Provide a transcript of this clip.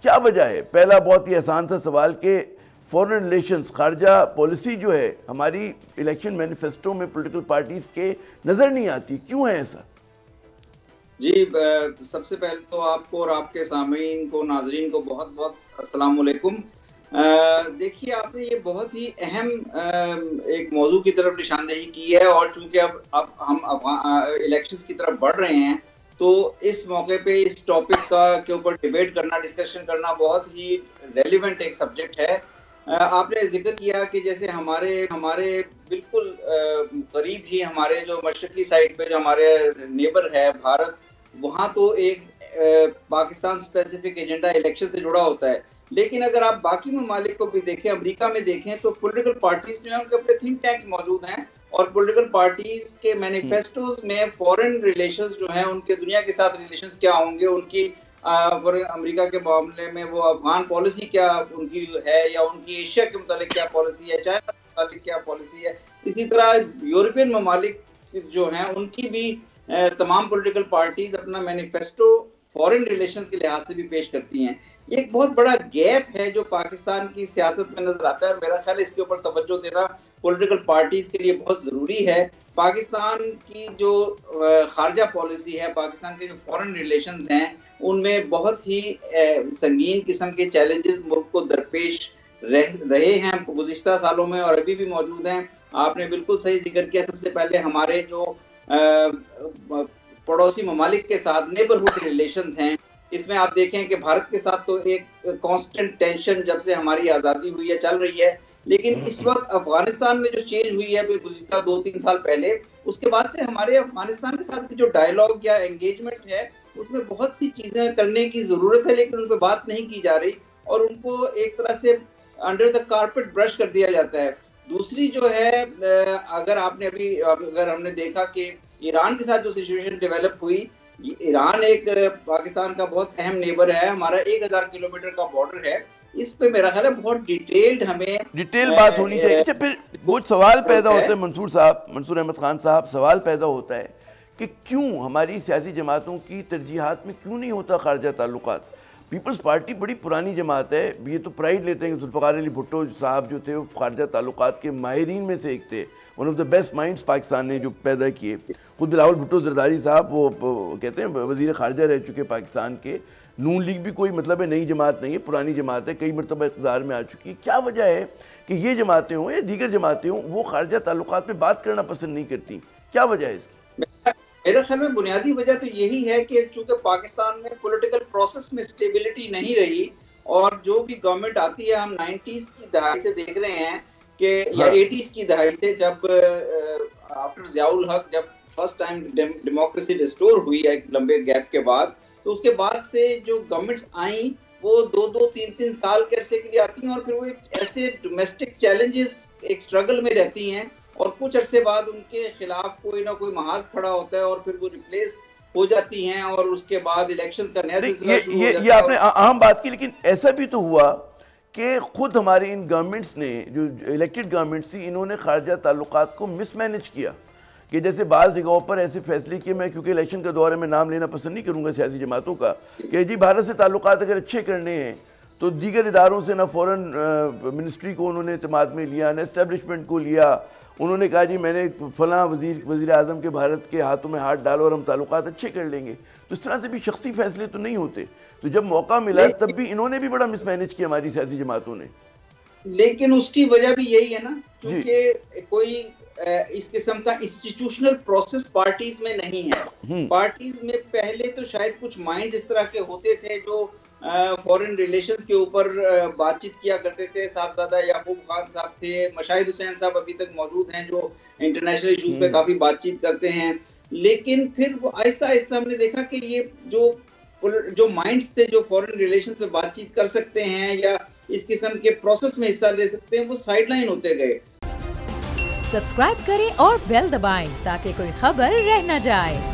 क्या वजह है? पहला बहुत ही आसान सा सवाल कि फॉरेन रिलेशंस, खारजा पॉलिसी जो है हमारी इलेक्शन मैनिफेस्टो में पॉलिटिकल पार्टीज के नज़र नहीं आती, क्यों है ऐसा? जी, सबसे पहले तो आपको और आपके सामीन को, नाजरीन को बहुत बहुत अस्सलाम वालेकुम। देखिए, आपने ये बहुत ही अहम एक मौजू की तरफ निशानदेही की है, और चूंकि अब हम इलेक्शंस की तरफ बढ़ रहे हैं, तो इस मौके पे इस टॉपिक के ऊपर डिबेट करना, डिस्कशन करना बहुत ही रेलिवेंट एक सब्जेक्ट है। आपने जिक्र किया कि जैसे हमारे बिल्कुल करीब ही हमारे जो मशरकी साइड पे जो हमारे नेबर है भारत, वहाँ तो एक पाकिस्तान स्पेसिफिक एजेंडा इलेक्शन से जुड़ा होता है। लेकिन अगर आप बाकी ममालिक को भी देखें, अमेरिका में देखें, तो पॉलिटिकल पार्टीज जो हैं उनके अपने थिंक टैंक्स मौजूद हैं, और पॉलिटिकल पार्टीज के मैनिफेस्टोज में फॉरेन रिलेशंस जो हैं, उनके दुनिया के साथ रिलेशंस क्या होंगे, उनकी अमेरिका के मामले में वो अफगान पॉलिसी क्या उनकी है, या उनकी एशिया के मुतालिक क्या पॉलिसी है, चाइना के मुतालिक क्या पॉलिसी है। इसी तरह यूरोपियन ममालिक जो हैं उनकी भी तमाम पॉलिटिकल पार्टीज अपना मैनिफेस्टो फॉरेन रिलेशंस के लिहाज से भी पेश करती हैं। एक बहुत बड़ा गैप है जो पाकिस्तान की सियासत में नजर आता है, और मेरा ख्याल है इसके ऊपर तवज्जो देना पॉलिटिकल पार्टीज के लिए बहुत ज़रूरी है। पाकिस्तान की जो खारजा पॉलिसी है, पाकिस्तान के जो फॉरेन रिलेशंस हैं, उनमें बहुत ही संगीन किस्म के चैलेंजेस मुल्क को दरपेश रहे हैं गुज़िश्ता सालों में, और अभी भी मौजूद हैं। आपने बिल्कुल सही जिक्र किया। सबसे पहले हमारे जो पड़ोसी ममालिक के साथ नेबरहुड रिलेशंस हैं, इसमें आप देखें कि भारत के साथ तो एक कांस्टेंट टेंशन जब से हमारी आज़ादी हुई है चल रही है, लेकिन इस वक्त अफगानिस्तान में जो चेंज हुई है गुज़िश्ता 2-3 साल पहले, उसके बाद से हमारे अफगानिस्तान के साथ जो डायलॉग या एंगेजमेंट है, उसमें बहुत सी चीज़ें करने की ज़रूरत है, लेकिन उन पर बात नहीं की जा रही, और उनको एक तरह से अंडर द कारपेट ब्रश कर दिया जाता है। दूसरी जो है, अगर हमने देखा कि ईरान के साथ जो सिचुएशन डेवलप हुई, ईरान एक पाकिस्तान का बहुत अहम नेबर है, हमारा 1000 किलोमीटर का बॉर्डर है। इस पे मेरा ख्याल है बहुत डिटेल बात होनी चाहिए। अच्छा, फिर कुछ सवाल पैदा होता है मंसूर अहमद खान साहब, सवाल पैदा होता है कि क्यों हमारी सियासी जमातों की तरजीहात में क्यों नहीं होता खारजा ताल्लुकात? पीपल्स पार्टी बड़ी पुरानी जमात है, ये तो प्राइड लेते हैं कि जुल्फ़िकार अली भुट्टो साहब जो थे वो खारजा ताल्लुकात के माहिरीन में से एक थे, one of the best minds Pakistan ने जो पैदा किए। खुद बिलावल भुट्टो ज़रदारी साहब वो कहते हैं वज़ीर ख़ारजा रह चुके पाकिस्तान के। नून लीग भी कोई मतलब है नई जमात नहीं है, पुरानी जमात है, कई मरतबा इक़्तिदार में आ चुकी है। क्या वजह है कि ये जमातें हों या दीगर जमातें हों, वो खारजा ताल्लुकात में बात करना पसंद नहीं करती? क्या वजह है इसकी? मेरे ख्याल में बुनियादी वजह तो यही है कि चूंकि पाकिस्तान में पॉलिटिकल प्रोसेस में स्टेबिलिटी नहीं रही, और जो भी गवर्नमेंट आती है, हम 90s की दहाई से देख रहे हैं कि या 80s की दहाई से, जब आफ्टर ज़ियाउल हक जब फर्स्ट टाइम डेमोक्रेसी रिस्टोर हुई है एक लंबे गैप के बाद, तो उसके बाद से जो गवर्नमेंट्स आई वो 2-2, 3-3 साल के अरसे के लिए आती हैं, और फिर वो एक ऐसे डोमेस्टिक चैलेंजेस, एक स्ट्रगल में रहती हैं, और कुछ अरसे बाद उनके खिलाफ कोई ना कोई महाज खड़ा होता है, और फिर वो रिप्लेस हो जाती हैं, और उसके बाद इलेक्शंस का नया सिलसिला शुरू हो जाता है। ये आपने अहम बात की, लेकिन ऐसा भी तो हुआ कि खुद हमारी इन गवर्नमेंट्स ने, जो इलेक्टेड गवर्नमेंट्स थी, इन्होंने खारजा ताल्लुकात को मिसमैनेज किया। कि जैसे बाज़ जगहों पर ऐसे फैसले किए, मैं क्योंकि इलेक्शन का दौर है मैं नाम लेना पसंद नहीं करूँगा सियासी जमातों का, कि जी भारत से ताल्लुकात अगर अच्छे करने हैं तो दीगर इदारों से, ना फॉरेन मिनिस्ट्री को उन्होंने इत्तेमाद में लिया, ना इस्टेब्लिशमेंट को लिया। उन्होंने कहा जी मैंने फलां वज़ीर आज़म के भारत के हाथों में हाथ डालो और हम ताल्लुकात अच्छे कर लेंगे। तो इस तरह से भी शख्सी फैसले तो नहीं होते। तो जब मौका मिला तब भी इन्होंने भी बड़ा मिसमैनेज किया हमारी सियासी जमातों ने। लेकिन उसकी वजह भी यही है ना, क्योंकि कोई इस किस्म का इंस्टीट्यूशनल प्रोसेस पार्टीज में नहीं है। पार्टीज में पहले तो शायद कुछ माइंड इस तरह के होते थे जो फॉरेन रिलेशंस के ऊपर बातचीत किया करते थे। साहबजादा याकूब खान साहब थे, मशाहिद हुसैन साहब अभी तक मौजूद हैं जो इंटरनेशनल इशूज पे काफी बातचीत करते हैं। लेकिन फिर वो आहिस्ता आहिस्ता हमने देखा कि ये जो माइंड्स थे जो फॉरेन रिलेशंस पे बातचीत कर सकते हैं या इस किस्म के प्रोसेस में हिस्सा ले सकते हैं, वो साइडलाइन होते गए। सब्सक्राइब करें और बेल दबाएं ताकि कोई खबर रह न जाए।